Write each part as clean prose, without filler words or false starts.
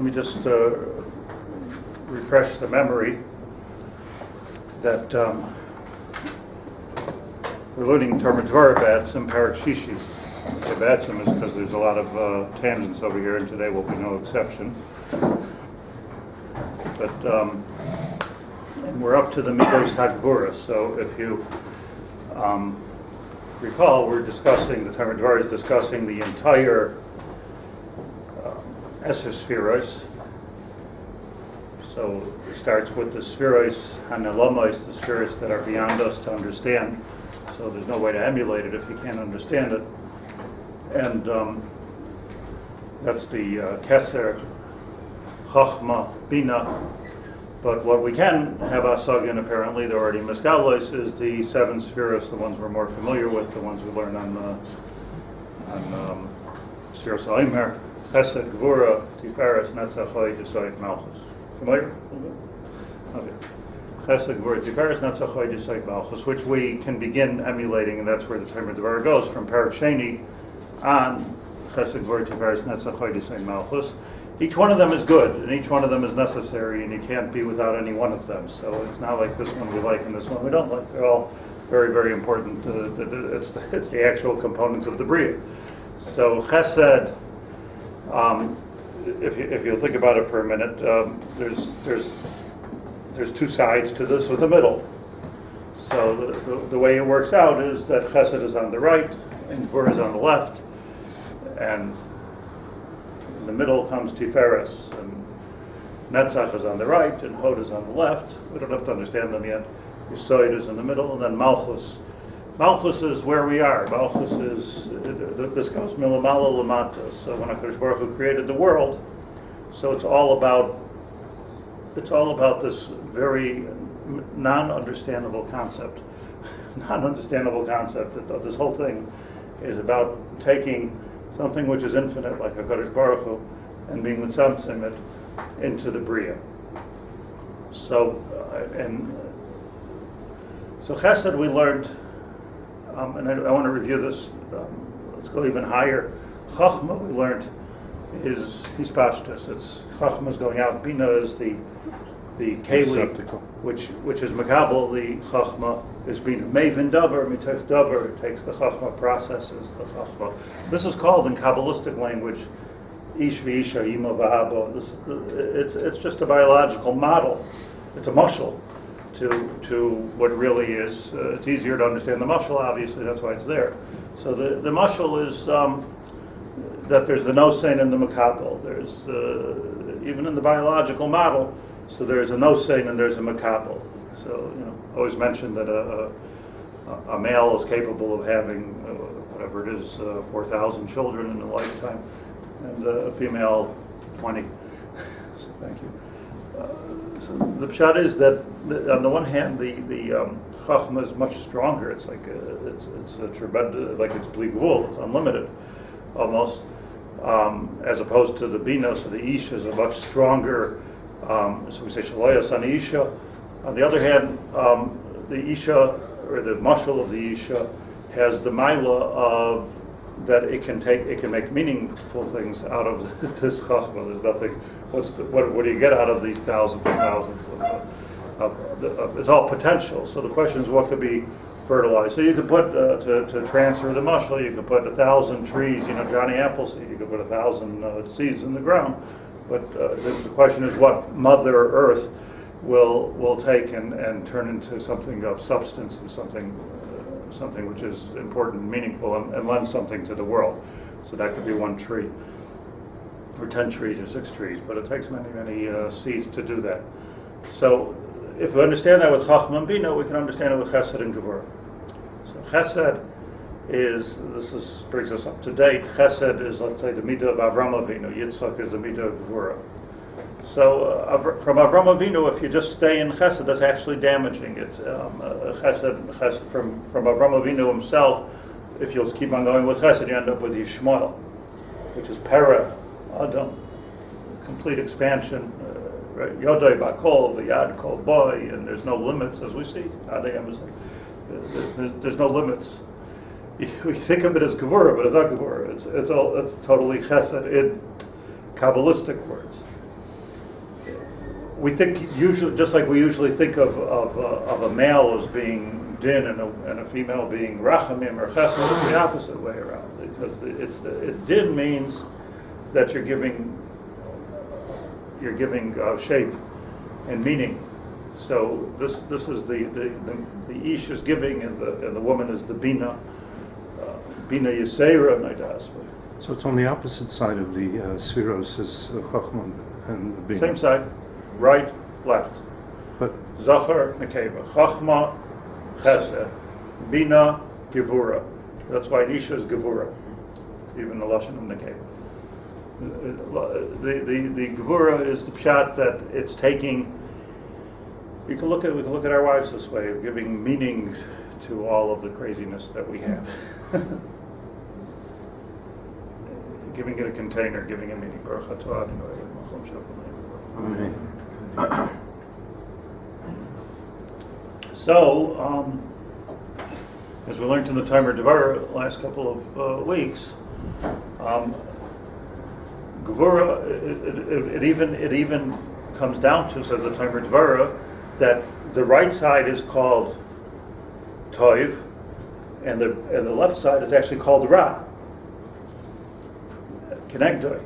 Let me just refresh the memory that we're learning Tomer Devorah Batsim, Perek Shishi. The Batsim is because there's a lot of tangents over here, and today will be no exception. But we're up to the Midos Gevurah. So if you recall, we're discussing, the Tomer Devorah is discussing the entire Sefiros. So it starts with the Sefiros Hanelomos, the Sefiros that are beyond us to understand. So there's no way to emulate it if you can't understand it. And that's the Keser, Chochma, Bina. But what we can have asagin, apparently, they're already misgalos, is the seven Sefiros, the ones we're more familiar with, the ones we learn on Sefiros HaOmer, Chesed, Gevurah, Tiferes, Netzach, Yisoid, Malchus. Familiar? Okay. Chesed, Gevurah, Tiferes, Netzach, Yisoid, Malchus, which we can begin emulating, and that's where the Tomer Devorah goes, from Perek Sheni on Chesed, Gevurah, Tiferes, Netzach, Yisoid, Malchus. Each one of them is good, and each one of them is necessary, and you can't be without any one of them. So it's not like this one we like and this one we don't like. They're all very, very important. It's the actual components of the Bria. So Chesed, if you think about it for a minute, there's two sides to this with a middle. So the way it works out is that Chesed is on the right and Gevurah is on the left, and in the middle comes Tiferes, and Netzach is on the right, and Hod is on the left. We don't have to understand them yet. Yisoid is in the middle, and then Malchus. Malchus is where we are. Malchus is, this goes milamala lamata. So when HaKadosh Baruch Hu created the world, so it's all about this very non-understandable concept. Non-understandable concept. This whole thing is about taking something which is infinite, like HaKadosh Baruch Hu, and being mitzamtzim it into the Bria. So Chesed we learned, and I want to review this. Let's go even higher. Chachma we learned is hispashtus. It's Chachma is going out. Bina is the keli, which is makabel. The Chachma is Bina. Mevin Davar, mitech Davar. It takes the Chachma, processes the Chachma. This is called in Kabbalistic language Ish v'isha ima v'habo. It's just a biological model. It's a mushal to what really is. It's easier to understand the mushal, obviously, that's why it's there. So the mushal is that there's the nosein and the makabel. There's even in the biological model, so there's a nosein and there's a makabel. So, always mention that a male is capable of having, whatever it is, 4,000 children in a lifetime, and a female, 20. So thank you. So the pshat is that, on the one hand, the chachma is much stronger. It's like it's a tremendous, like it's bli gvul, it's unlimited, almost, as opposed to the bina. So the ish is a much stronger. So we say shaloyas on the isha. On the other hand, the isha, or the mashal of the isha, has the maila of that it can make meaningful things out of this chachma. There's nothing. What do you get out of these thousands and thousands of it's all potential. So the question is, what could be fertilized? So you could put to transfer the mashal, you could put 1,000 trees, Johnny Appleseed. You could put 1,000 seeds in the ground. But the question is, what Mother Earth will take and turn into something of substance and something which is important and meaningful and lend something to the world. So that could be one tree, or 10 trees, or 6 trees, but it takes many, many seeds to do that. So if we understand that with Chachma and Bina, we can understand it with Chesed and Gevurah. So Chesed brings us up to date. Chesed is, let's say, the midah of Avram Avinu. Yitzchak is the midah of Gevurah. So from Avram Avinu, if you just stay in Chesed, that's actually damaging. It's Chesed from Avram Avinu himself. If you'll keep on going with Chesed, you end up with Yishmael, which is Perek, Adam, complete expansion. Right? Yodai Bakol, the Yad Kol Boy, and there's no limits, as we see. There's no limits. We think of it as Gevurah, but it's not Gevurah. It's totally Chesed in Kabbalistic words. we think usually, just like we usually think of a male as being din and a female being rachamim or chesed, it's the opposite way around, because din means that you're giving shape and meaning. So this is the ish is giving, and the woman is the bina yisera naidas. So it's on the opposite side of the Sefiros as Chachma and the Bina. Same side, right, left. But Zachar, Nekeva, Chachma, Chesed, Bina, Gevurah. That's why Isha is Gevurah. It's even the Lashon of Nekeva. The Gevurah is the pshat that it's taking. We can look at our wives this way, of giving meaning to all of the craziness that we have. Giving it a container, giving it meaning. Amen. So, as we learned in the Tomer Devorah last couple of weeks, Gevurah, it even comes down to, says the Tomer Devorah, that the right side is called Toiv, and the left side is actually called Ra. Kenegdoi,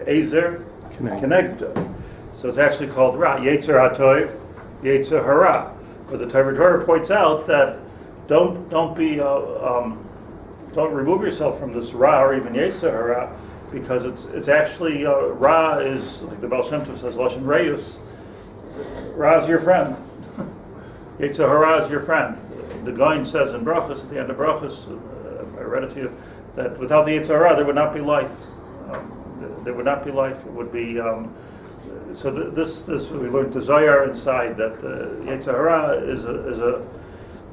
Ezer, Kenegdoi. So it's actually called Ra. Yetzer HaToiv, Yetzer Hara. But the Tomer Devorah points out that don't remove yourself from this Ra or even Yetzer Hara, because it's actually Ra is, like the Baal Shem Tov says, Lashon Reus. Ra is your friend. Yetzer Hara is your friend. The Gaon says in Brachos, at the end of Brachos, I read it to you, that without the Yetzer Hara there would not be life. There would not be life. It would be. So this we learned the Zohar inside, that the Yetzer Hara is a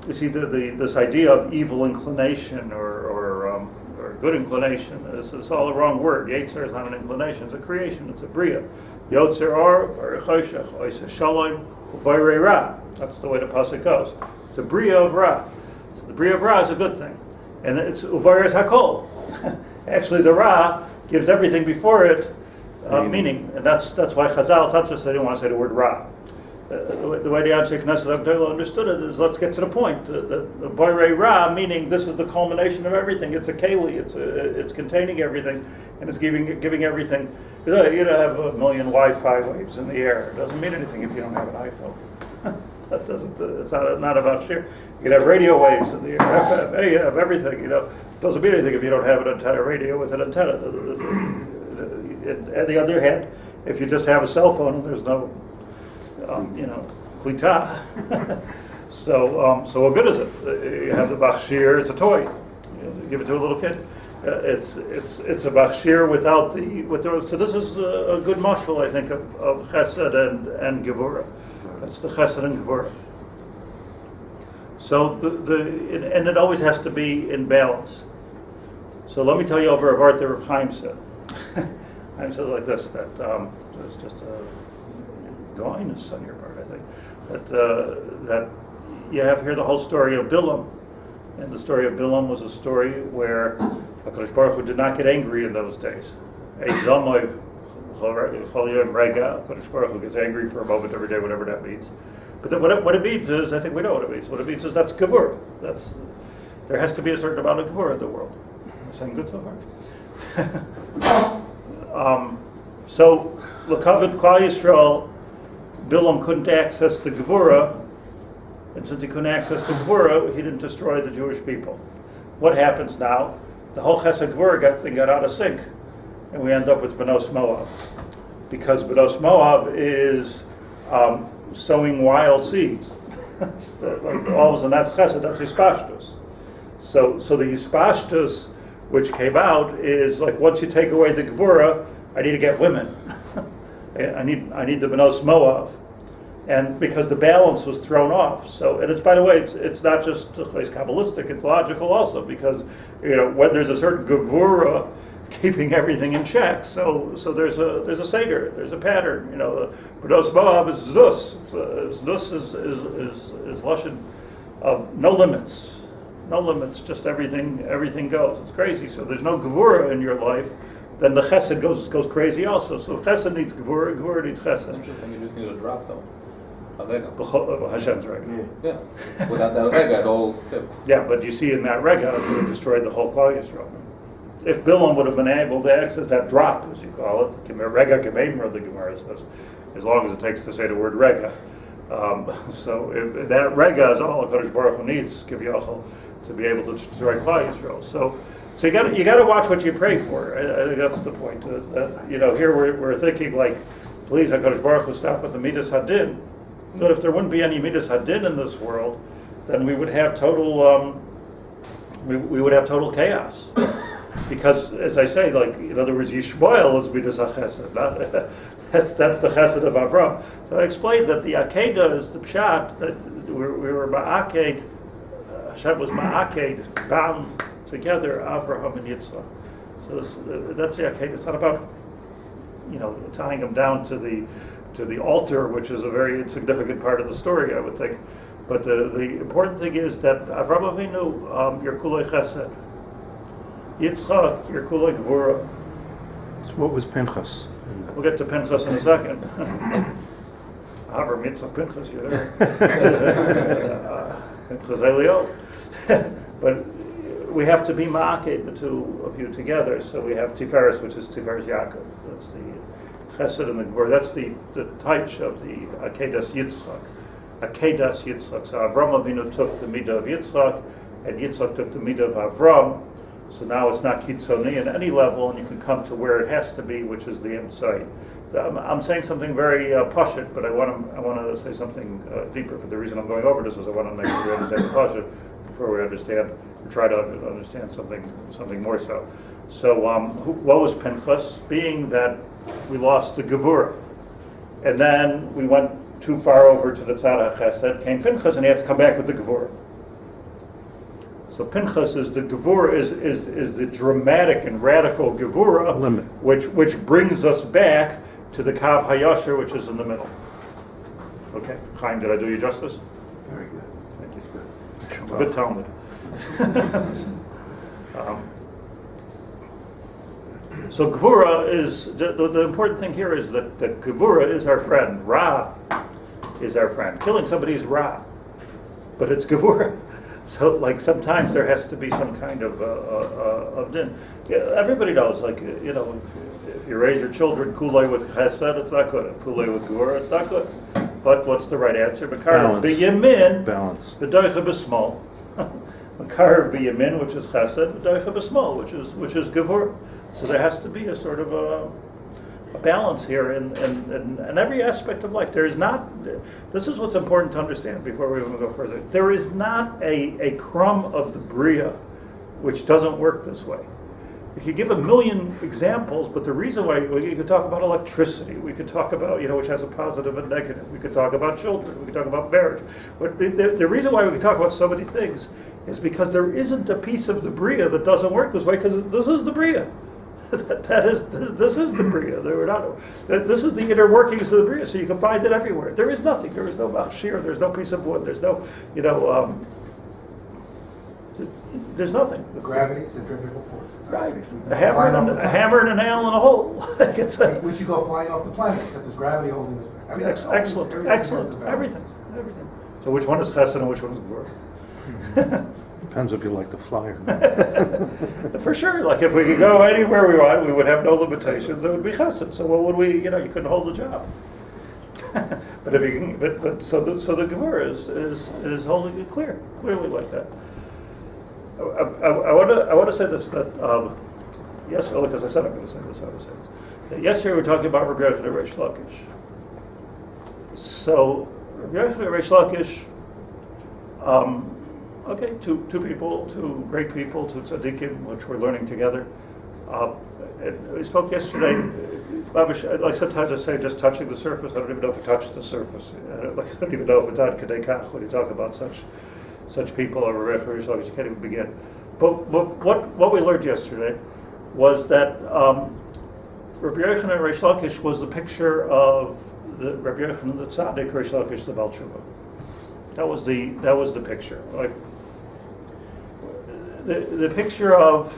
you see this idea of evil inclination or good inclination. It's all the wrong word. Yetzer is not an inclination; it's a creation. It's a bria. Yotzer or v'rechoshech oiseh shalom u'vayrei ra. That's the way the pasuk goes. It's a bria of ra. So the bria of ra is a good thing, and it's uvayrei hakol. Actually, the ra gives everything before it meaning, and that's why Chazal, it's not just they didn't want to say the word ra. The way the Anshe Knesset Agdola understood it is, let's get to the point. The Boirei Ra, meaning this is the culmination of everything. It's a keli. It's containing everything, and it's giving everything. You have 1 million Wi-Fi waves in the air. It doesn't mean anything if you don't have an iPhone. That doesn't. It's not about shiur. You can have radio waves in the air, FM. Hey, you have everything. It doesn't mean anything if you don't have an antenna radio with an antenna. On the other hand, if you just have a cell phone and there's no Shlit'a. So what good is it? You have the machshir, it's a toy. You give it to a little kid. It's a machshir without the. So this is a good mashal, I think, of Chesed and Gevurah. That's the Chesed and Gevurah. So and it always has to be in balance. So let me tell you over a vart that Reb Chaim said. Chaim said like this, that it's just a goyness on your part, I think, that you have here the whole story of Bilam, and the story of Bilam was a story where HaKadosh Baruch Hu did not get angry in those days. HaKadosh Baruch Hu gets angry for a moment every day, whatever that means. But then what it means is, I think we know what it means. What it means is that's Gevurah. There has to be a certain amount of Gevurah in the world. Am I saying good so far? So L'Kavod Klal Yisrael, Bilam couldn't access the Gevurah, and since he couldn't access the Gevurah, he didn't destroy the Jewish people. What happens now? The whole Chesed Gevurah thing got out of sync, and we end up with Benos Moab, because Benos Moab is sowing wild seeds. All of a sudden, that's Chesed, that's Hispashtus. So the Hispashtus, which came out, is like, once you take away the Gevurah, I need to get women. I need the Benos Moab, and because the balance was thrown off. So, and it's, by the way, it's not just Kabbalistic; it's logical also, because when there's a certain Gevurah keeping everything in check. So there's a seder, there's a pattern. Benos Moab is Zdus. Zdus is lashon of no limits, just everything goes. It's crazy. So there's no Gevurah in your life then the Chesed goes crazy also. So Chesed needs Gevurah, Gevurah needs Chesed. Interesting, you just need a drop though. A rega. Hashem's right. Yeah. Without that rega, it all tipped. Yeah, but you see in that rega, it destroyed the whole Klal Yisrael. If Bilam would have been able to access that drop, as you call it, rega Gemorah, the Gemorah says, as long as it takes to say the word rega. So if that rega is all HaKadosh Baruch Hu needs, Kiviyachol, to be able to destroy Klal Yisrael. So you got to watch what you pray for. I think that's the point. Here we're thinking like, please HaKadosh Baruch Hu stop with the Midas Hadin. But if there wouldn't be any Midas Hadin in this world, then we would have total we would have total chaos. Because, as I say, like in other words, Yishmael is Midas HaChesed. That's the Chesed of Avram. So I explained that the Akedah is the Pshat, that we were Ma'aked, Hashem was Ma'aked, bound together, Avraham and Yitzchak. So that's the Akedah. It's not about, tying them down to the altar, which is a very insignificant part of the story, I would think. But the important thing is that Avram Avinu, Yerkulei Chesed. Yitzchak, Yerkulei Gevurah. So what was Pinchas? We'll get to Pinchas in a second. Avram, Yitzchak, Pinchas, you're there. Pinchas Elio. But we have to be ma'aked, the two of you together. So we have Sefiros, which is Sefiros Yaakov. That's the Chesed and the Gevurah. That's the touch of the Akedas Yitzchak. Akedas Yitzchak. So Avram Avinu took the midah of Yitzchak, and Yitzchak took the midah of Avram. So now it's not kitzoni at any level, and you can come to where it has to be, which is the inside. I'm saying something very pashut, but I want to say something deeper. But the reason I'm going over this is I want to make sure we understand the pashut before we try to understand something more so. So what was Pinchas? Being that we lost the Gevurah, and then we went too far over to the Tzad HaChesed, came Pinchas, and he had to come back with the Gevurah. So Pinchas is the Gevurah, is the dramatic and radical Gevurah, which brings us back to the Kav Hayasher, which is in the middle. Okay, Chaim, did I do you justice? Very good. Thank you. Good Talmud. So Gevurah is, the important thing here is that Gevurah is our friend. Ra is our friend. Killing somebody is Ra, but it's Gevurah. So, like, sometimes there has to be some kind of din. Yeah, everybody knows, like, if you raise your children kulei with chesed, it's not good. If kulei with gevurah, it's not good. But what's the right answer? Makar b'yamin, balance. B'doicha b'smol. Makar b'yamin, which is chesed, B'doicha b'smol, which is gevurah. So there has to be a sort of a balance here in every aspect of life. There is not, this is what's important to understand before we even go further. There is not a crumb of the Bria which doesn't work this way. You could give a million examples, but the reason why, you could talk about electricity, we could talk about, which has a positive and negative, we could talk about children, we could talk about marriage. But the reason why we could talk about so many things is because there isn't a piece of the Bria that doesn't work this way, because this is the Bria. This is the Bria. This is the inner workings of the Bria, so you can find it everywhere. There is nothing. There is no shiur. There's no piece of wood. There's no, there's nothing. Gravity, centrifugal force. Right. A hammer and a nail in a hole. We should go flying off the planet, except there's gravity holding us back. Excellent. Everything. So which one is Chesed and which one is Gevurah? Depends if you like the flyer. For sure. Like if we could go anywhere we want, we would have no limitations. It would be Chesed. So what would we? You couldn't hold the job. But if you can, so the Gevurah is holding it clearly like that. I want to say this that yes, because I said I'm going to say this. I want to say this. Yesterday we were talking about Rabbi Yaacov Haber, Reish Lakish. So Rabbi Yaacov Haber, Reish Lakish. Okay, two people, two great people, two tzaddikim, which we're learning together. We spoke yesterday. Like sometimes I say, just touching the surface. I don't even know if it touched the surface. I don't even know if it's on Kedei Kach when you talk about such people or referees, you can't even begin. But what we learned yesterday was that Rabbi Yochanan Reish Lakish was the picture of the Rabbi Yochanan the Tzaddik Reish Lakish the Baal Tshuva. That was the picture. Like the picture of,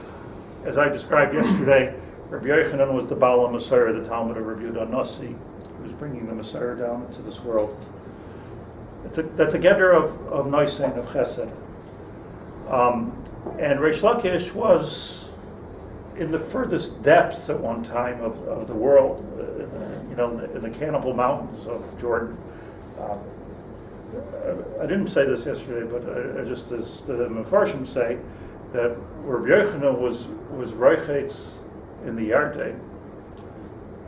as I described yesterday, Rabbi Yochanan was the Baal HaMasar, the Talmud of Rabbi Yehuda Nasi, who was bringing the Masar down into this world. That's a getter of Noisein, of Chesed. And Reish Lakish was in the furthest depths at one time of the world, in the Cannibal Mountains of Jordan. I didn't say this yesterday, but I just, as the Mefarshim say, that Rabbi Yochanan was Reichitz in the Yarden,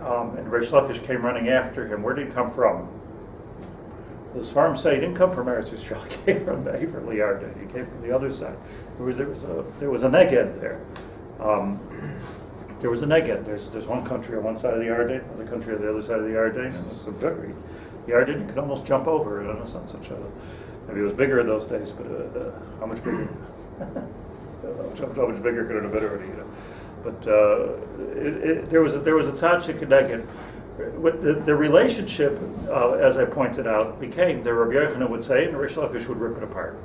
and Reish Lakish came running after him. Where did he come from? The Sfarim say he didn't come from Eretz Yisrael. He came from the Heverly Yarden. He came from the other side. There was a neged there. There was a neged. There's one country on one side of the Yarden, another country on the other side of the Yarden, and it's a very Yarden you could almost jump over it. And it's not such a. Maybe it was bigger in those days, but how much bigger? How much bigger could it have been already? But there was a tzaddik neged. The relationship, as I pointed out, became that Rabbi Yochanan would say, and Reish Lakish would rip it apart.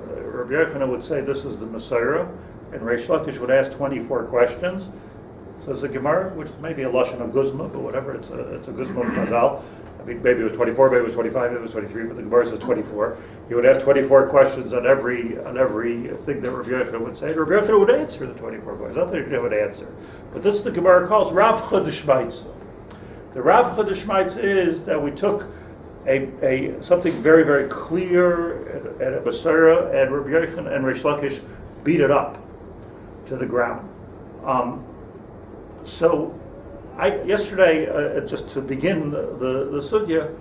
Rabbi Yochanan would say, this is the Messiah, and Reish Lakish would ask 24 questions. Says the Gemorah, which is maybe a lashon of guzma, but whatever, it's a guzma of Chazal. I mean, maybe it was 24, maybe it was 25, maybe it was 23, but the Gemorah says 24. He would ask 24 questions on every thing that Rabbi Yochanan would say, and Rabbi Yochanan would answer the 24 questions. Not that he would answer. But this the Gemorah calls Rav Chadashmaitz. The Rav Chadashmaitz is that we took a something very, very clear and a Basara, and Rabbi Yochanan and Reish Lakish beat it up to the ground. So yesterday, just to begin the sugya,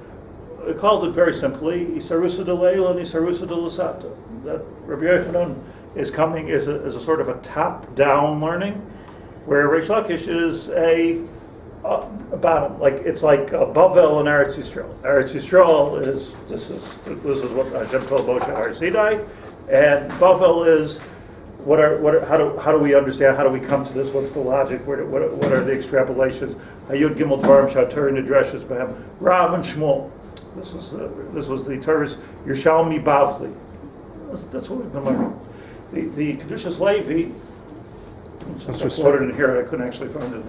I called it very simply Isarusa de Leila and Isarusa de Lasata. That Rabbi Yochanan is coming is a sort of a top-down learning, where Reish Lakish is a bottom, it's like Bavel and Eretz Yisrael. Eretz Yisrael is this is what Hashem told Moshe Har Sinai, and Bavel is how do we understand? How do we come to this? What's the logic? What are the extrapolations? Hayud Gimel Dvarim Shatur Nidreshes Behem Rav and Shmuel. This was the Torah's Yerushalmi Bavli. That's what we've been learning. The Kedushas Levi. I quoted in here. I couldn't actually find it.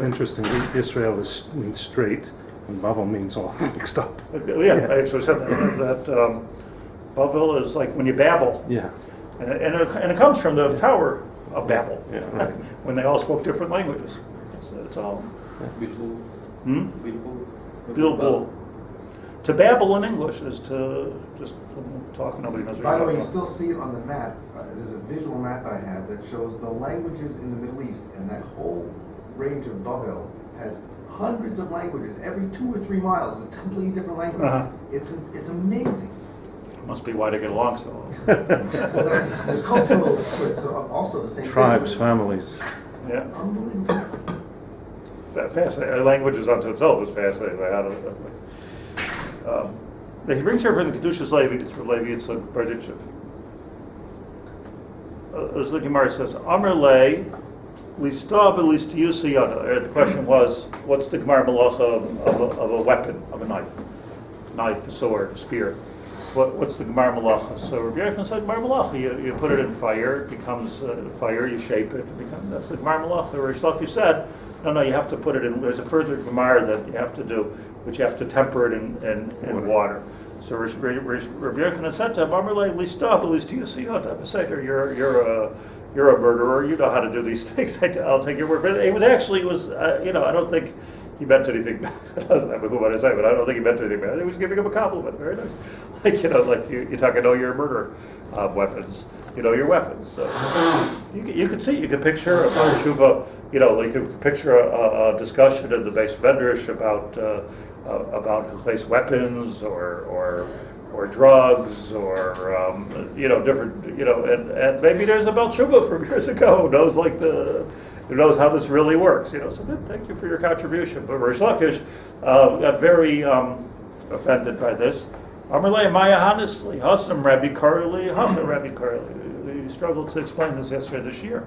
Interesting. Israel means straight, and Bavel means all mixed up. Yeah, I actually said that Bavel is like when you babble. Yeah. And it comes from the Tower of Babel, right. when they all spoke different languages. It's all Bilbul. To babble in English is to just talk and nobody knows what By the you're way, you talking still see it on the map. There's a visual map I have that shows the languages in the Middle East, and that whole range of Babel has hundreds of languages. Every 2 or 3 miles is a completely different language. Uh-huh. It's amazing. Must be why they get along so well. There's cultural splits, also the same Tribes, thing. families. Yeah, Unbelievable. fascinating. Languages unto itself is fascinating. He brings here from the Kedushas Levi. It's from Levi. It's a Berditchev. As the Gemara says, Amr Le Lista Belistiyusa Yada. The question was, what's the Gemara malacha of a weapon, of a knife, a sword, a spear? What's the Gemara malacha? So Rabbi Yochanan said, Gemara malacha, you put it in fire, it becomes fire, you shape it, that's the Gemara malacha. Reish Lakish said, no, you have to put it in, there's a further Gemara that you have to do, which you have to temper it in water. So Rabbi Yochanan said to him, Amrle lista b'listiyusiyot, you're a murderer, you know how to do these things, I'll take your word for it. It was I don't think he meant anything bad. I mean, what I say, but I don't think he meant anything bad. He was giving him a compliment. Very nice. You talk, I know you're a murderer. Weapons. You know your weapons. So you could see, you could picture a Shuva, you could picture a discussion in the base Medrash about place weapons or drugs or different, and maybe there's a Bel Shuva from years ago who knows how this really works, so good, thank you for your contribution. But Reish Lakish got very offended by this. Amarle Maya Hanisli, Hasam Rabbi Karli, Hacha Rabbi Karli. We struggled to explain this yesterday this year.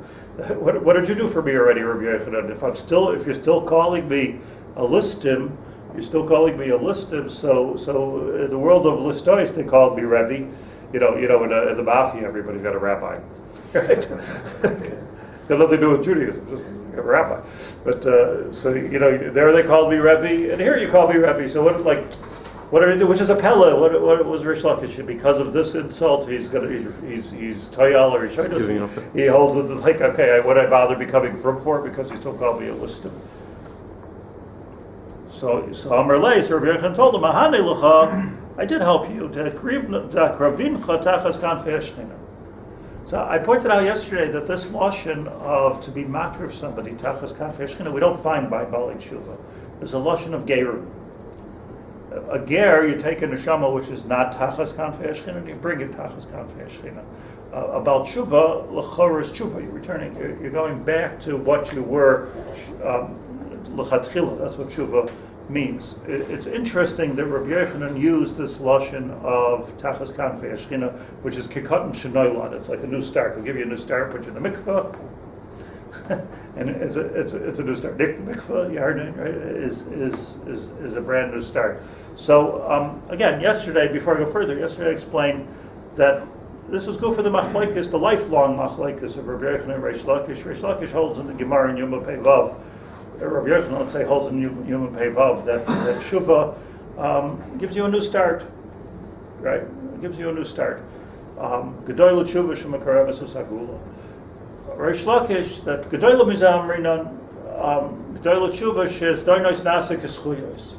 What did you do for me already, Rabbi Yochanan? If you're still calling me a listim, you're still calling me a listim. So in the world of listois, they called me Rebbi. In the mafia, everybody's got a rabbi, right? got nothing to do with Judaism, just a rabbi. But so there they called me Rebbi, and here you call me Rebbi. So what do I do? Which is a pella. What was Reish Lakish? Because of this insult, he's toyal or Giving up. he holds it like, okay, would I bother becoming from for it because he still called me a listim? So Amar Lei, so Rabbi Yochanan told him, Ahane Lucha, I did help you. So I pointed out yesterday that this lashon of to be makar of somebody, tachas kanfei shechina, we don't find by Bali Tshuva. There's a lashon of gerim. A ger, you take a neshama which is not tachas kanfei shechina, and you bring it tachas kanfei shechina. About tshuva, l'chor is tshuva. You're returning. You're going back to what you were l'chatchila. That's what tshuva means. It's interesting that Rabbi Yochanan used this lashon of tachas kanfei shechina, which is kikatan shenoilad. It's like a new start. We'll give you a new start, put you in the mikveh, and it's a new start. Mikveh, yarden, right, is a brand new start. So again, yesterday, before I go further, I explained that this was good for the machlokes, the lifelong machlokes of Rabbi Yochanan and Reish Lakish. Reish Lakish holds in the Gemorah in Yuma Pei Vav. Rabbi Yochanan, let's say, holds in Yuma Pei Vav that Shuvah gives you a new start, right? It gives you a new start. Gedoyle Shuvah Shemakareves Sagula. Reish Lakish that Gedoyle Mizam Rinan Gedoyle Shuvah Shes Doinois Nasa Keschuyos.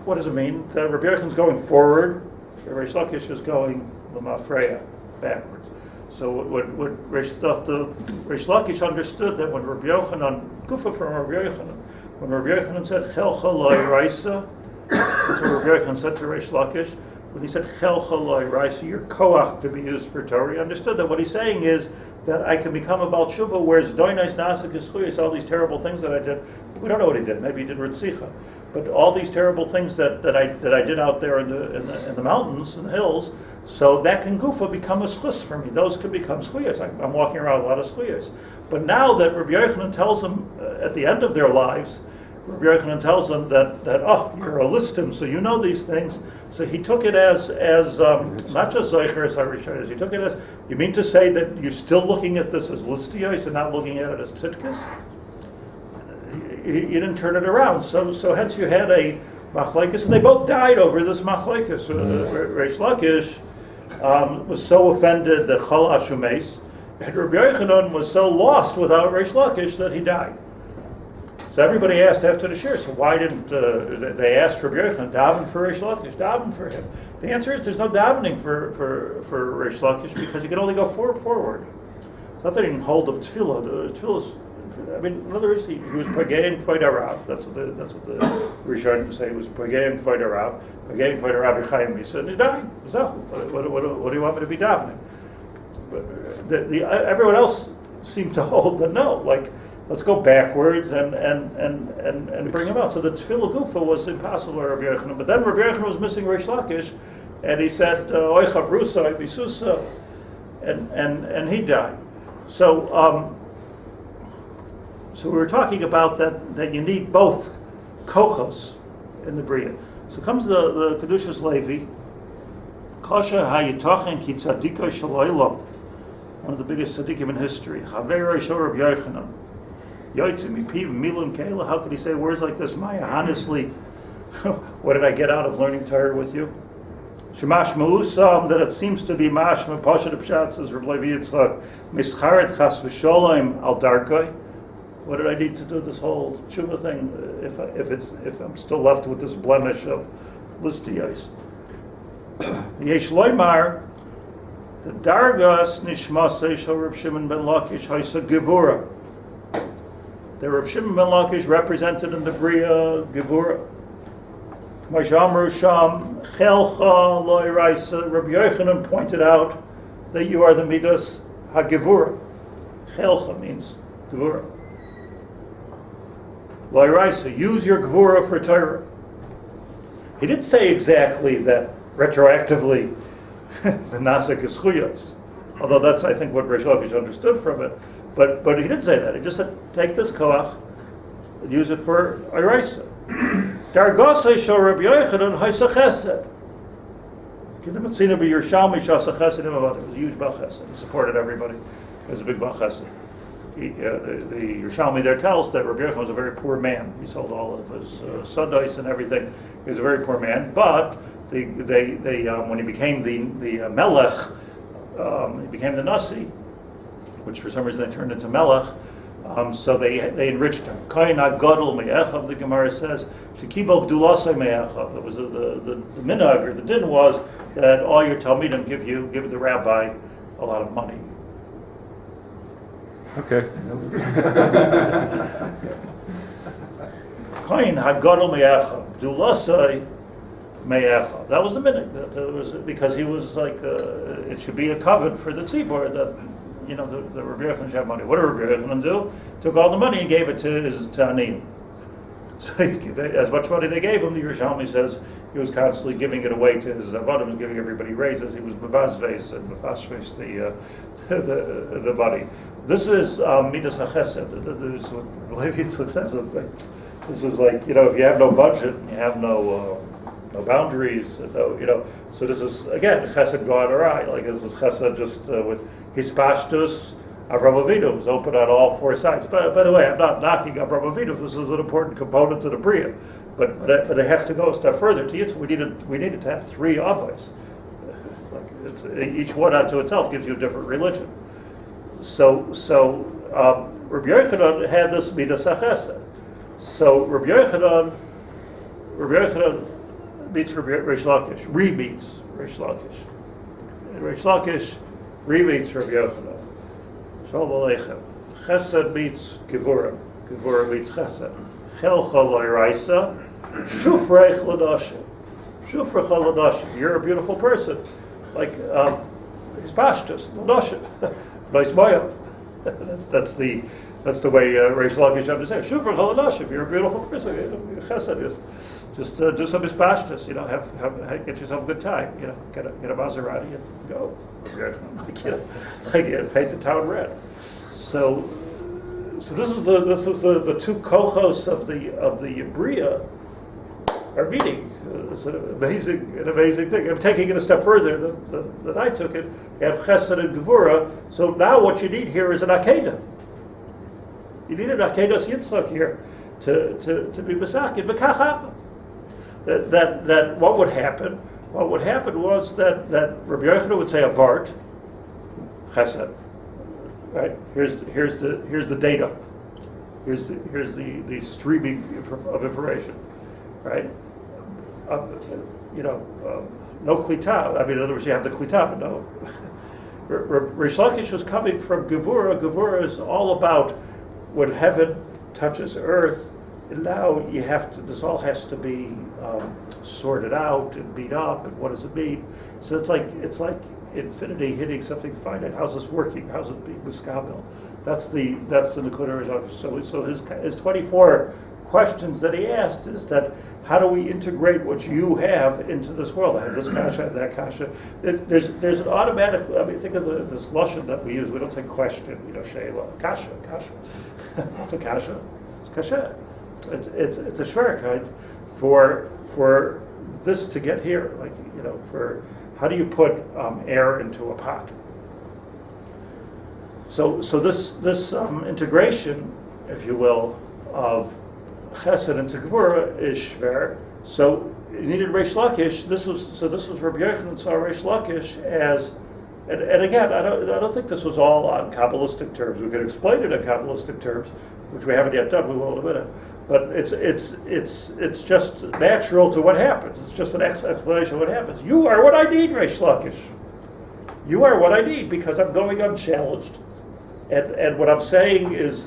What does it mean? That Rabbi Yochanan's going forward, Reish Lakish is going L'mafreya, backwards. So what Reish Lakish understood that when Rabbi Yochanan, Gufa from Rabbi Yochanan, when Rabbi Yochanan said Chelcha loy raisa, that's what Rabbi Yochanan said to Reish Lakish. When he said Chelcha loy raisa, your koach to be used for Torah, he understood that what he's saying is that I can become a Baal Tshuva, whereas Doinais Nasa Kischuyas, all these terrible things that I did. We don't know what he did. Maybe he did Ritzicha, but all these terrible things that I did out there in the mountains and the hills. So that can gufa become a schus for me. Those can become schuyas. I'm walking around with a lot of schuyas. But now that Rabbi Yochanan tells them at the end of their lives, Rabbi Yochanan tells them that you're a listim, so you know these things. So he took it as not just Zeicher as Harishayas. He took it as, you mean to say that you're still looking at this as listiyos and not looking at it as tzidkis? You didn't turn it around. So hence you had a machlekes, and they both died over this machlekes. Reish Lakish was so offended that Chol Ashumes, and Rabbi Yochanan was so lost without Reish Lakish that he died. So everybody asked after the shiur, so why didn't they asked Rabbi Yochanan, daven for Reish Lakish, daven for him? The answer is there's no davening for Reish Lakish because you can only go forward. It's not that he didn't hold of tefillah. I mean, in other words, he was Pagay and Kvod Arav. That's what the Rishonim say. He was Pagay and Kvod Arav. Pagay and Kvod Arav Yechayim Misa, and he died. So, what do you want me to be davening? But everyone else seemed to hold the no. Like, let's go backwards and bring him out. So the Tefillah Gufa was impossible for Rabbi Yochanan. But then Rabbi Yochanan was missing Reish Lakish, and he said, Oichav Rusa, Bisusa, and he died. So we were talking about that you need both kochos in the Bria. So comes the Kedushas Levi, Kosha Hayitochen Ki Tzadika Shaloilam, one of the biggest tzaddikim in history. Chavei Reish Rabbi Yochanan. Yoitzim Mipiv Milim Keila. How could he say words like this? Maya, honestly, what did I get out of learning Torah with you? Shemash Ma'usam, that it seems to be Mashma Pashat Pshat, says Rabbi Levi Yitzchak, Mischaret Chas V'Sholem Al Darkoi. What did I need to do this whole tshuva thing if I'm still left with this blemish of listiyos? Yesh loymar, the dargas nishmasei shel Reb Shimon ben Lakish haisa Gevurah. The Reb Shimon ben Lakish represented in the Bria Gevurah. K'may sham chelcha loy raisa. Rabbi Yochanan pointed out that you are the midas ha-Gevurah. Chelcha means Gevurah. Loiraisa, use your Gevurah for Torah. He didn't say exactly that retroactively the Nasik is Chuyos, although that's, I think, what Reish Lakish understood from it. But he didn't say that. He just said, take this koach and use it for Loiraisa. Dargosei shel Rabbi Yochanan haisa Chesed. Kidim etzina b'Yerushalmi shasa Chesed imavad. It was a huge Bal Chesed. He supported everybody. He was a big Baal Chesed. The Yerushalmi there tells that Rabbi Yochanan was a very poor man. He sold all of his sundais and everything. He was a very poor man. But when he became the Melech, he became the Nasi, which for some reason they turned into Melech. So they enriched him. Kain HaGadol Me'echav, the Gemorah says, Shekibol Gdulasei Me'echav. It was the minhag, or the din was that all your Talmidim give the rabbi a lot of money. Okay. Kain HaGadol Me'echav, Gdulasei Me'echav. That was the minhag. That was because he was like, it should be a covenant for the tzibur that, you know, the Rabbi Yochanan should have money. What did Rabbi Yochanan do? Took all the money and gave it to his Ta'anim. So as much money they gave him, the Yerushalmi says he was constantly giving it away to his Avodim, was giving everybody raises. He was mevazves and mefashves the money. This is Midas HaChesed. This is what Levi Yitzchak says. This is like, you know, if you have no budget, you have no boundaries, so this is, again, Chesed God or I, like this is Chesed just with Hispashtus. Avraham Avinu was open on all four sides. By the way, I'm not knocking Avraham Avinu. This is an important component to the Bria, but it has to go a step further. To Yitzchak, we needed to have three avos. Like each one unto itself gives you a different religion. So Rabbi Yochanan had this midas hachesed. So Rabbi Yochanan meets Reish Lakish, re-meets Reish Lakish. And Reish Lakish re-meets Rabbi Yochanan. Shalom Aleichem. Chesed meets Gevurah. Gevurah meets Chesed. Chelcha lo'iraisa, shufreich l'nashim. Shufreich l'nashim. You're a beautiful person. Like, he's pashtus, l'nashim. Nice moyav. That's the way Reish Lakish had to say. Shufreich l'nashim. You're a beautiful person. Chesed is. Just do some hispashtus, get yourself a good time, get a Maserati and go. Paint the town red. So this is the two kohos of the Bria are meeting. It's an amazing thing. I'm taking it a step further than I took it. You have Chesed and Gevurah. So now what you need here is an Akedah. You need an Akedas Yitzchak here to be Besakin v'kachava. That what would happen? What would happen was that Rabbi Yochanan would say a vart, chesed, right? Here's the data. Here's the streaming of information, right? No klita. I mean, in other words, you have the klita, but no. Reish Lakish was coming from Gevurah. Gevurah is all about when heaven touches earth. And now this all has to be sorted out and beat up, and what does it mean? So it's like infinity hitting something finite. How's this working? How's it being miskabel? That's the Nakuda. So his 24 questions that he asked is that how do we integrate what you have into this world? I have this kasha, that kasha. There's an automatic. I mean, think of this lashon that we use. We don't say question. Sheila, kasha. What's a kasha? It's kasha. It's a shverkeit for this to get here, for how do you put air into a pot? So this integration, if you will, of Chesed into Gevurah is shver. So you needed Reish Lakish. This was Rabbi Yochanan saw Reish Lakish as, and again, I don't think this was all on Kabbalistic terms. We could explain it in Kabbalistic terms, which we haven't yet done. We will in a minute. But it's just natural to what happens. It's just an explanation of what happens. You are what I need, Reish Lakish. You are what I need because I'm going unchallenged. And what I'm saying is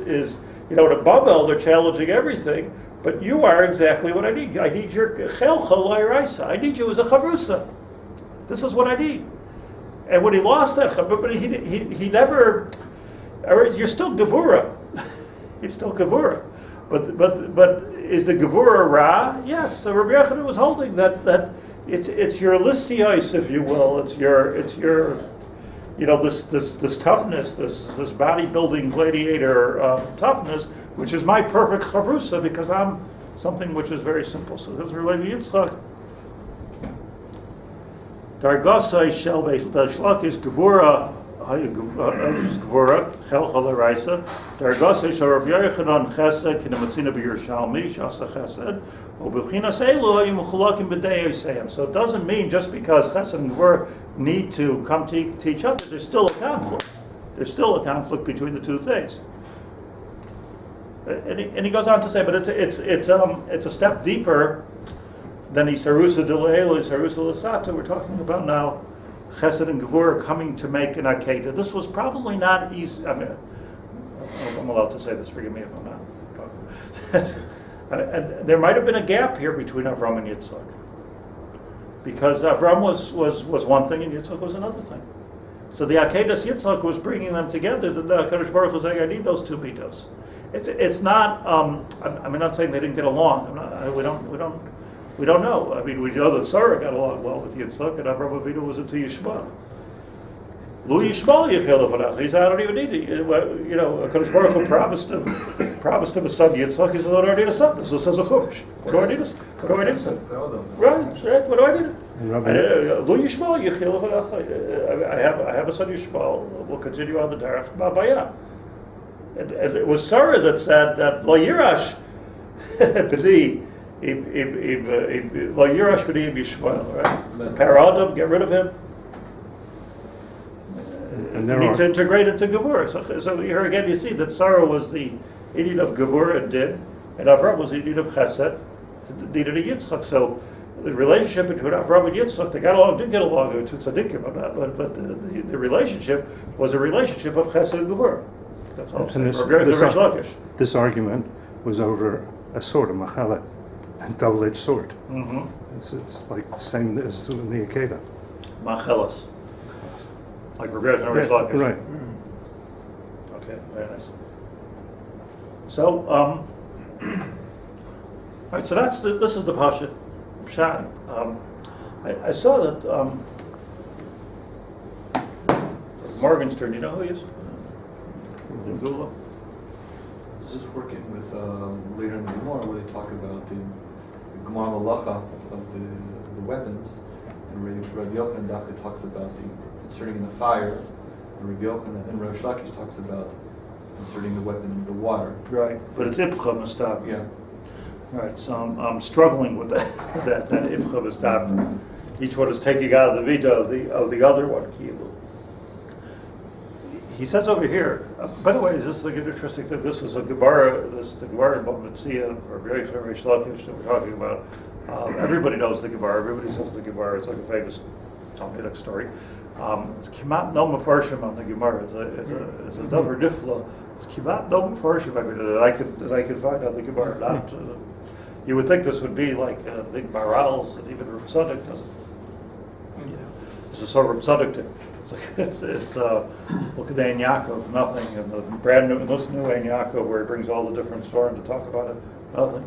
at Bavel they're challenging everything, but you are exactly what I need. I need your chelcha l'iraisa. I need you as a chavrusa. This is what I need. And when he lost that, but he never. You're still Gevurah. You're still Gevurah. But is the Gevurah Ra? Yes. So Rabbi Yochanan was holding that it's your listios, if you will. It's your this toughness, this bodybuilding gladiator toughness, which is my perfect chavrusa because I'm something which is very simple. So those are Levi Yitzchak. Dargasai shel Reish Lakish Gevurah Gevurah, Chelcha L'Raisa, Dargase Shal Rabbi Yochanon Chesed, Kinamatzina B'Yerushalmi, Shasa Chesed, U'B'chinas Elu Hayu Mechulakim B'Dei Yisayim. So it doesn't mean just because Chesed and Gevurah need to come to each other, there's still a conflict. There's still a conflict between the two things. And he goes on to say, but it's a step deeper than Isarusa D'Le'elu, Isarusa L'Sata. We're talking about now Chesed and Gevurah coming to make an Akedah. This was probably not easy. I mean, I'm allowed to say this. Forgive me if I'm not talking. And there might have been a gap here between Avram and Yitzchak, because Avram was one thing and Yitzchak was another thing. So the Akedas Yitzchak was bringing them together. The Kadosh Baruch Hu was saying, "I need those two mitos." It's not. I'm not saying they didn't get along. We don't know. I mean, we know that Sarah got along well with Yitzchak, and Avraham Avinu was into Yishmael. Lu Yishmael Yechel Lefanach. He said, "I don't even need it." Kadosh Baruch Hu promised him a son Yitzchak. He said, "I don't need a son." So says a chumash. What do I need a son? Right. What do I need? Lu Yishmael Yechel Lefanach. I have a son Yishmael. We'll continue on the derech Ma'bayah. And it was Sarah that said that Lo Yirash B'di. Lo Yirash B'di Yishmael, right? The Paradam, get rid of him. And You need to integrate into Gevurah. So here again you see that Sarah was the idiot of Gevurah and Din, and Avram was the idiot of Chesed, needed a Yitzchak. So the relationship between Avram and Yitzchak, they did get along, it took tzaddikim on that, but the relationship was a relationship of Chesed and Gevurah. That's all. This argument was over a sword, a machala, a double-edged sword. Mm-hmm. It's like the same as in the Akedah. Machelas. Like Rabbi Yaacov Haber, Lakish. Right. Okay, very nice. So, all right. So this is the Pashat Pshat. I saw that Morgenstern. You know who he is? In Gula. Is this working with later in the Gemorah where they talk about the Gemorah Malacha of the weapons, and Rabbi Yochanan Dafka talks about the inserting in the fire, and Rabbi Yochanan and Reish Lakish talks about inserting the weapon in the water. Right, but it's Ipcha Mustav. Yeah. Right, so I'm struggling with that Ipcha Mustav. Each one is taking out of the vita of the other one. He says over here, by the way, this is like an interesting thing. This is a Gemorah, the Gemorah in Bambatzia, or Rabbi Yaacov Haber Lakish that we're talking about. Everybody knows the Gemorah. Everybody says the Gemorah. It's like a famous Talmudic story. It's kimat no mefarshim on the Gemorah. It's a davar nifla. It's kimat no mefarshim. I mean, that I could find on the Gemorah. Not you would think this would be like big morals, and even Reb Tzadok doesn't. It's a sort of Reb Tzadok thing. It's look at the Ein Yaakov, nothing, and the brand new, this new Ein Yaakov where he brings all the different stories to talk about it, nothing.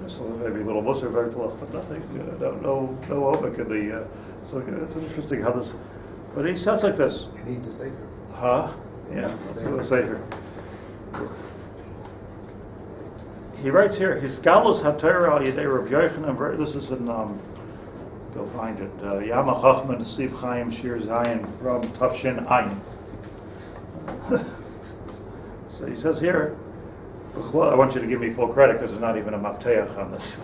So maybe a little Musar Vertelach, but nothing. No Obek in the. So it's interesting how this. But he sounds like this. It needs a safer. Huh? Yeah, let's do a safer. He writes here, his Galus HaTorah Al Yedei Rabbi Yochanan. This is in. Go find it. Yama Chachma Nesiv Chaim Shir Zayin from Tafshin Ayin. So he says here, I want you to give me full credit because there's not even a mafteach on this.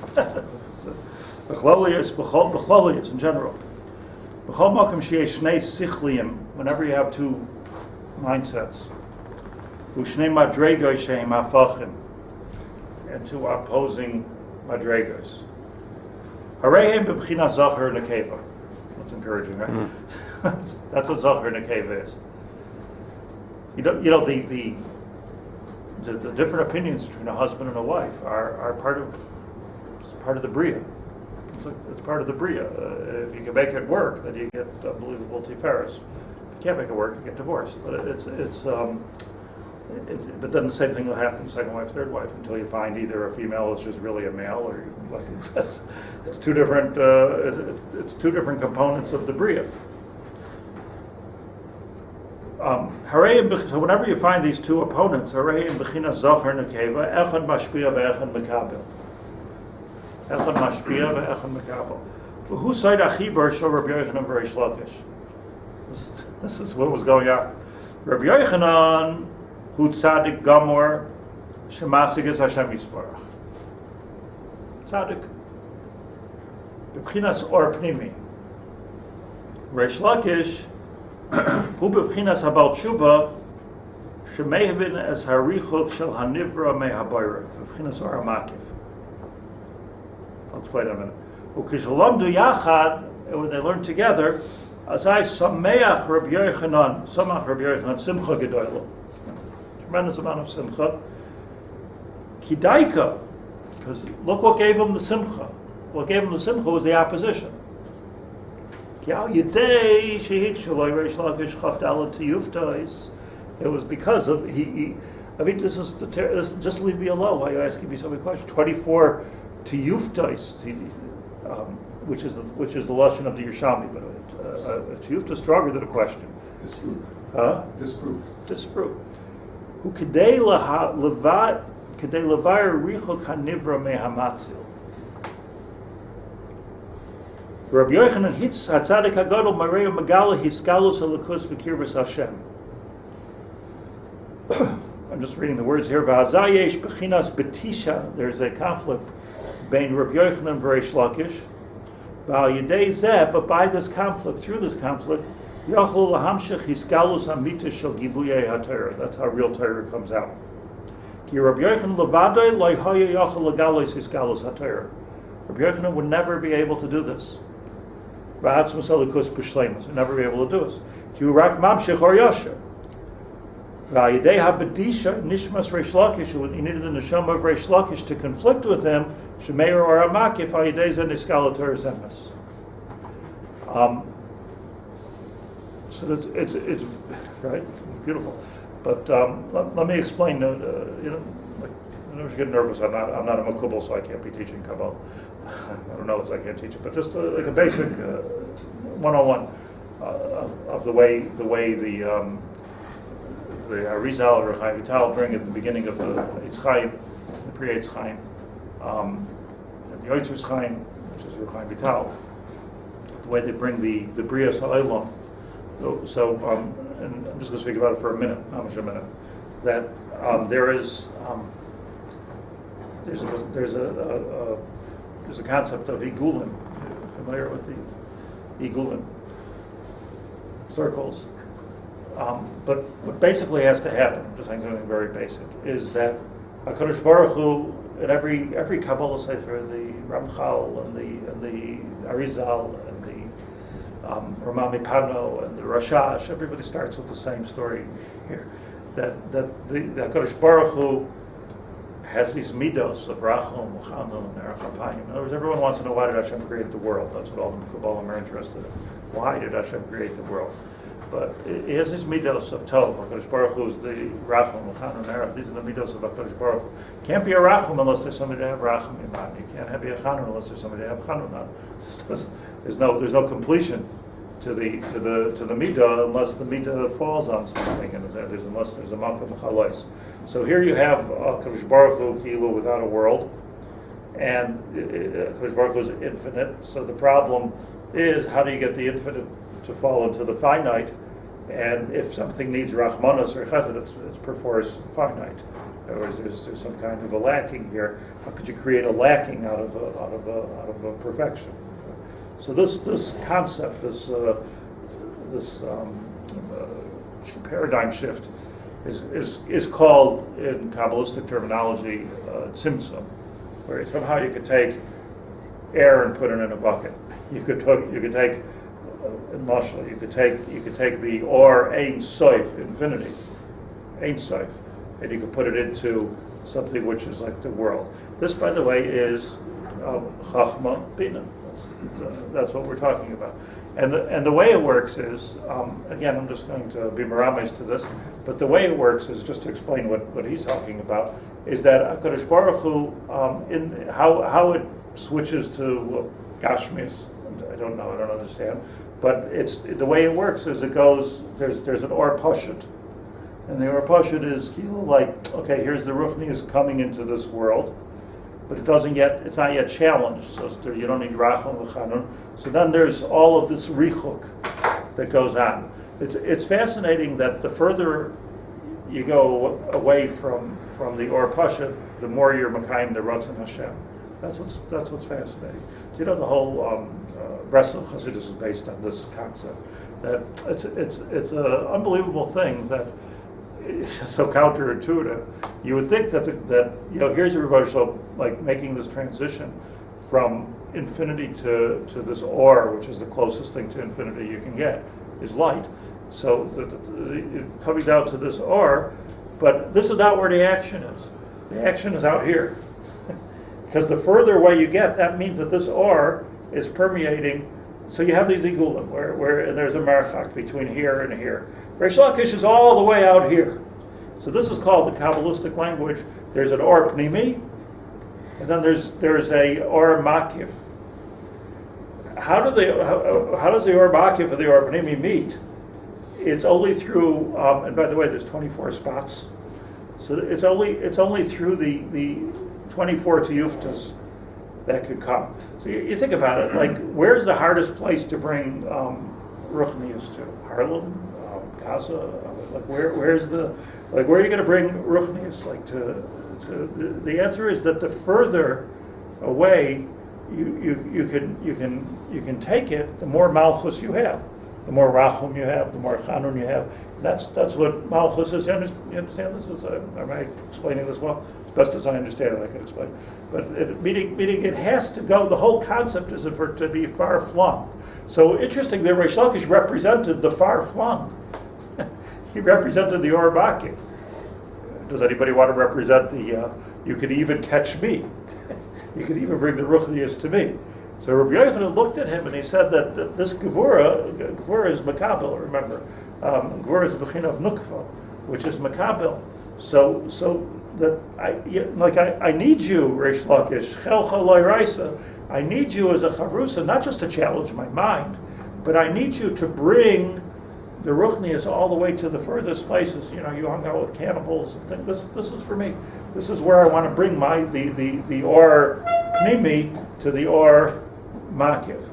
Bechlolius in general. B'chol makom sheyesh shnei sichliim, whenever you have two mindsets. U'shnei madregos shehem afachim, and two opposing madregos. Harehem b'bchinas zachar nekeva. That's encouraging, right? That's what zachar nekeva is. The different opinions between a husband and a wife are part of the bria. It's part of the bria. If you can make it work, then you get unbelievable tiferes. If you can't make it work, you get divorced. But but then the same thing will happen second wife, third wife, until you find either a female is just really a male, or it's two different. It's two different components of the bria. So whenever you find these two opponents, Harei and Bechina Zachar Nekeva, Echad Mashpia ve'Echad Mekabel. Echad Mashpia ve'Echad Mekabel. Who said Achibar Shel Rabbi Yochanan Reish Lakish? This is what was going on. Rabbi Yochanan, hu tzaddik gamor, shemasig es Hashem yisparach. Tzaddik. B'bchinas or pnimi. Reish Lakish, hu b'bchinas habal tshuva, shemehvin es harichuk shel hanivra mehabayra. B'bchinas or makif. I'll explain in a minute. Ukishalamdu yachad, when they learn together, Azai sameach Rabbi Yochanan, simcha gedoyla. Tremendous amount of simcha. Kidaika, because look what gave him the simcha. What gave him the simcha was the opposition. It was because of he I mean, this is just leave me alone. Why are you asking me so many questions? 24 to Yuftais, which is the lashon of the Yerushalmi, but to Yufta is stronger than a question. Disprove. Disprove. Disprove. Who kedei levar richuk hanivra mehamatzil. Rabbi Yochanan hits hatzadik hagadol mareya megala hiskalus halakus v'kirvus Hashem. I'm just reading the words here. V'hazayesh b'chinas betisha. There's a conflict between Rabbi Yochanan and Reish Lakish. But by this conflict, through this conflict, that's how real Torah comes out. Rabbi Yochanan would never be able to do this. Would never be able to do this. He needed the neshama of Reish Lakish to conflict with him. Shemeir or amakif ha'yidei niskala Torah zemes. So it's right, beautiful. But let me explain. I never get nervous. I'm not a makubal, so I can't be teaching Kabbalah. I don't know, so I can't teach it. But just like a basic 101 of the way the Arizal or Chaim Vital bring at the beginning of the Eitz Chaim, the pre-Eitz Chaim, and the Oitzer's Chaim, which is Chaim Vital, the way they bring the Brias Ha'olam. So, and I'm just going to speak about it for a minute, not much a minute. That there's a concept of Igulim. Familiar with the Igulim circles? But what basically has to happen, I'm just saying something very basic, is that HaKadosh Baruch Hu, in every Kabbalah Sefer, the Ramchal and the Arizal and the Ramami Pano and the Rashash, everybody starts with the same story here. That the HaKadosh Baruch Hu has these midos of Rachum, Chanun, and Erech Apayim. In other words, everyone wants to know, why did Hashem create the world? That's what all the Kabbalah are interested in. Why did Hashem create the world? But it has these midos of Tov. HaKadosh Baruch Hu is the Rachum, Chanan, Erech. These are the midos of HaKadosh Baruch Hu. Can't be a Rachum unless there's somebody to have Rachum Iman. You can't be a Chanan unless there's somebody to have Chanun. There's no completion to the midah unless the midah falls on something, and unless there's a makom chalais. So here you have HaKadosh Baruch Hu kilu without a world, and HaKadosh Baruch Hu is infinite. So the problem is, how do you get the infinite to fall into the finite? And if something needs rachmanos or chesed, it's perforce finite. In other words, there's some kind of a lacking here. How could you create a lacking out of a perfection? So this concept, this paradigm shift, is called, in Kabbalistic terminology, tzimtzum, where somehow you could take air and put it in a bucket. You could take in Moshe, you could take the or Ein Sof, infinity, Ein Sof, and you could put it into something which is like the world. This, by the way, is Chachma Bina. That's what we're talking about. And the way it works is, again, I'm just going to be merames to this, but the way it works is, just to explain what he's talking about, is that HaKadosh Baruch Hu, in how it switches to Gashmis, I don't understand, but it's the way it works is it goes, there's an Or Pashut, and the Or Pashut is like, okay, here's the Ruchni is coming into this world, but it's not yet challenged, so you don't need Rachel and Chanun. So then there's all of this Richuk that goes on. it's fascinating that the further you go away from the Or Pasha, the more you're Makayim the Ratzon Hashem. That's what's fascinating. So, the whole rest of Chassidus is based on this concept. That it's an unbelievable thing that it's so counterintuitive. You would think that here's everybody like making this transition from infinity to this Or, which is the closest thing to infinity you can get, is light. So coming down to this Or, but this is not where the action is. The action is out here. Because the further away you get, that means that this Or is permeating. So you have these igulim, where there's a marchak between here and here. Reish Lakish is all the way out here. So this is called the Kabbalistic language. There's an Or Pnimi, and then there's a Or Makif. How does the Or Makif and the Or Pnimi meet? It's only through, and by the way, there's 24 spots. So it's only through the 24 tiyuftas that could come. So you think about it, like, where's the hardest place to bring Ruchnius to? Harlem, Gaza? Like, where are you going to bring Ruchnius? Like, the answer is that the further away you can take it, the more malchus you have. The more rachum you have, the more chanun you have. That's what malchus is. You understand this? Am I explaining this well? As best as I understand it, I can explain. But meaning it has to go. The whole concept is for it to be far flung. So interesting that Reish Lakish represented the far flung. He represented the Or Makif. Does anybody want to represent the? You could even catch me. You could even bring the ruchnius to me. So Rabbi Yochanan looked at him and he said that this Gevurah is makabel. Remember, Gevurah is the bechina of nukva, which is makabel. So that I need you, Reish Lakish, chelcha loy raisa. I need you as a chavrusa, not just to challenge my mind, but I need you to bring the ruchnius all the way to the furthest places. You hung out with cannibals and things. This is for me. This is where I want to bring the Or Pnimi to the Or Makif.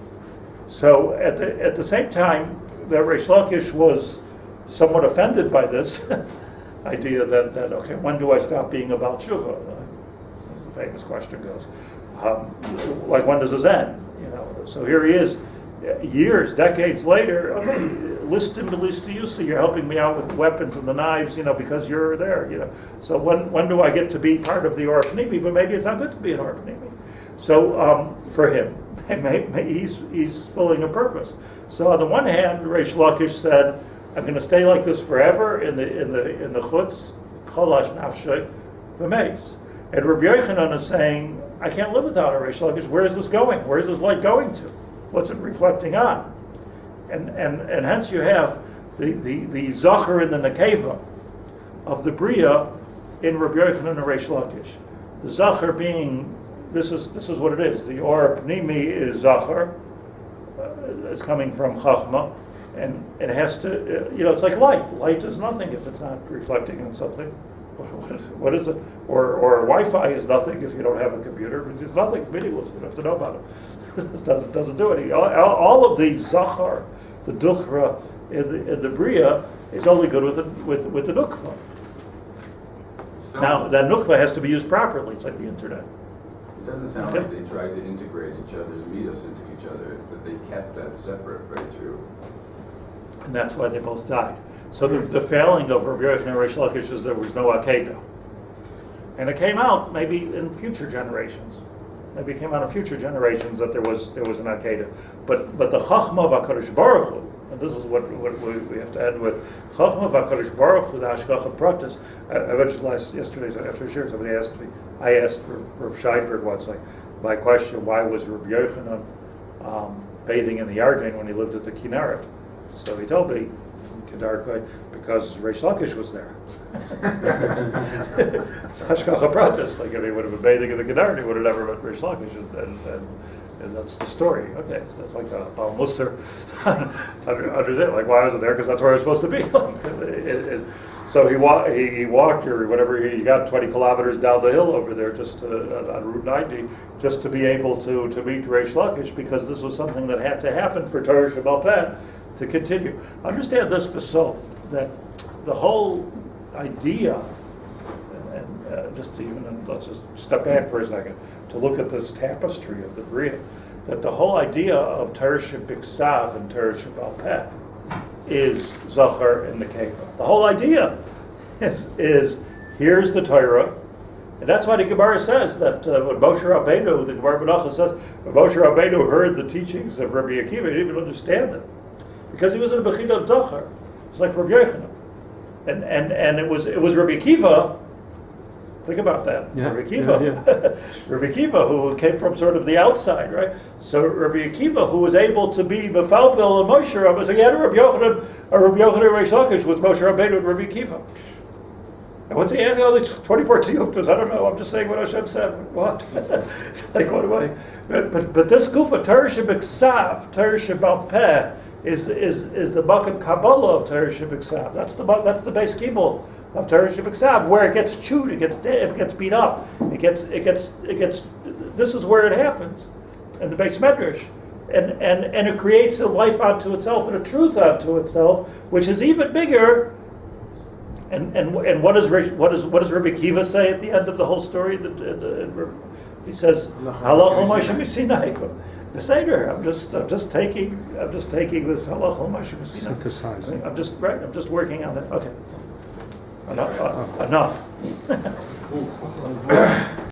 So at the same time that Reish Lakish was somewhat offended by this idea that okay, when do I stop being a Baal Tshuva? As the famous question goes. Like, when does this end? So here he is, years, decades later. Okay, listim b'listiyusa, you're helping me out with the weapons and the knives, because you're there. So when do I get to be part of the Or Pnimi? But maybe it's not good to be an Or Pnimi. So for him, he's fulfilling a purpose. So on the one hand, Reish Lakish said, I'm going to stay like this forever in the chutz, cholash nafshay, v'meis. And Rabbi Yochanan is saying, I can't live without a Reish Lakish. Where is this going? Where is this light going to? What's it reflecting on? And hence you have the zachar and the nekeva of the bria in Rabbi Yochanan and Reish Lakish. The zachar being, this is what it is. The Or Pnimi is zachar. It's coming from chachma, and it has to. It's like light. Light is nothing if it's not reflecting on something. What is it? Or Wi-Fi is nothing if you don't have a computer. It's nothing. It's meaningless. You don't have to know about it. This doesn't do anything. All of the zachar, the duchra in the bria is only good with the nukva. Now that nukva has to be used properly. It's like the internet. It doesn't sound like they tried to integrate each other's mitos into each other, but they kept that separate right through. And that's why they both died. So the failing of Rabbi Yochanan and Reish Lakish is there was no Akedah. And it came out maybe in future generations. Maybe it came out in future generations that there was an Akedah. But the Chachma of HaKadosh Baruch Hu, and this is what we have to end with, Chachma of HaKadosh Baruch Hu, the Hashgacha Pratis. I mentioned yesterday after Shiur, somebody asked me, I asked Rav Scheinberg once, like, my question, why was Rabbi Yochanan bathing in the Yarden when he lived at the Kinneret? So he told me, because Reish Lakish was there. Hashgacha Pratis, like if he would have been bathing in the Kinneret, he would have never met Reish Lakish, and that's the story. Okay, so that's like a Baal Musar. Understand? Like, why was it there? Because that's where I was supposed to be. So he walked or whatever. He got 20 kilometers down the hill over there, just on Route 90, just to be able to meet Reish Lakish, because this was something that had to happen for Torah Shebaal Peh. to continue. Understand this, Basof, that the whole idea, and just to even, let's just step back for a second, to look at this tapestry of the Bria, that the whole idea of Torah Shebiksav and Torah Shebal Peh is Zachar and Nekeva. The whole idea is here's the Torah, and that's why the Gemorah says that when Moshe Rabbeinu, the Gemorah Menachos says, when Moshe Rabbeinu heard the teachings of Rabbi Akiva, he didn't even understand them, because he was in a Bechina of Dachar. It's like Rabbi Yochanan, and it was Rabbi Akiva. Think about that. Yeah, Rabbi Akiva, Rabbi Akiva, who came from sort of the outside, right? So Rabbi Akiva, who was able to be Mefalbel and Moshe Rabbeinu, so he had a Rabbi Yochanan Reish Lakish with Moshe Rabbeinu and Rabbi Akiva. And what's he asking all these 24 tiyuftas? I don't know. I'm just saying what Hashem said. What? Like, what do I? But this gufa, Torah Shebiksav, Torah Shebal Peh, is the bucket Kabbalah of Torah Shebiksav. That's the base kibble of Torah Shebiksav, where it gets chewed, it gets beat up, it gets. This is where it happens, in the base medrash, and it creates a life unto itself and a truth unto itself, which is even bigger. And what does Rabbi Akiva say at the end of the whole story? He says, "Halach Moshe Sinai." The Seder. I'm just taking this halach Moshe Sinai. Synthesizing. I'm just working on that. Okay. Enough.